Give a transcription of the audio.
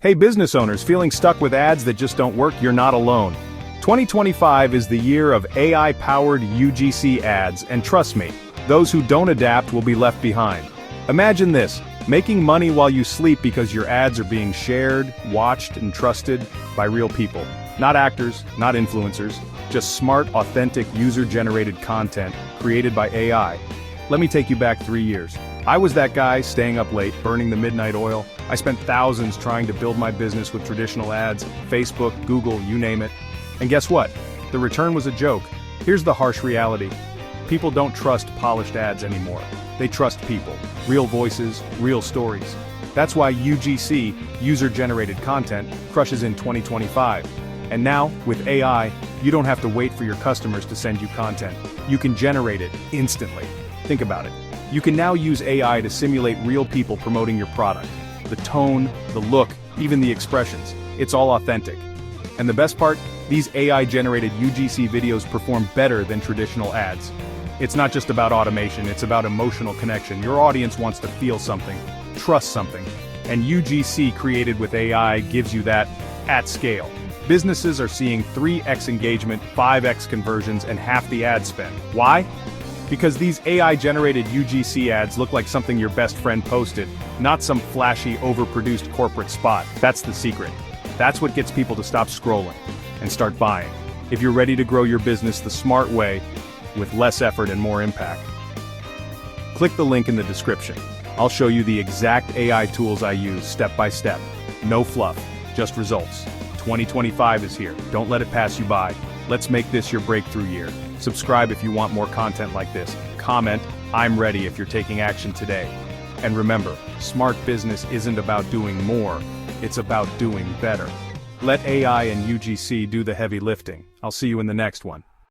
Hey business owners feeling stuck with ads that just don't work, you're not alone. 2025 is the year of AI-powered UGC ads, and trust me, those who don't adapt will be left behind. Imagine this, making money while you sleep because your ads are being shared, watched, and trusted by real people. Not actors, not influencers, just smart, authentic, user-generated content created by AI. Let me take you back 3 years. I was that guy staying up late, burning the midnight oil. I spent thousands trying to build my business with traditional ads, Facebook, Google, you name it. And guess what? The return was a joke. Here's the harsh reality. People don't trust polished ads anymore. They trust people, real voices, real stories. That's why UGC, user-generated content, crushes in 2025. And now, with AI, you don't have to wait for your customers to send you content. You can generate it instantly. Think about it. You can now use AI to simulate real people promoting your product. The tone, the look, even the expressions. It's all authentic. And the best part? These AI-generated UGC videos perform better than traditional ads. It's not just about automation, it's about emotional connection. Your audience wants to feel something, trust something. And UGC created with AI gives you that at scale. Businesses are seeing 3x engagement, 5x conversions, and half the ad spend. Why? Because these AI-generated UGC ads look like something your best friend posted, not some flashy, overproduced corporate spot. That's the secret. That's what gets people to stop scrolling and start buying. If you're ready to grow your business the smart way, with less effort and more impact, click the link in the description. I'll show you the exact AI tools I use step by step. No fluff, just results. 2025 is here. Don't let it pass you by. Let's make this your breakthrough year. Subscribe if you want more content like this. Comment, I'm ready if you're taking action today. And remember, smart business isn't about doing more, it's about doing better. Let AI and UGC do the heavy lifting. I'll see you in the next one.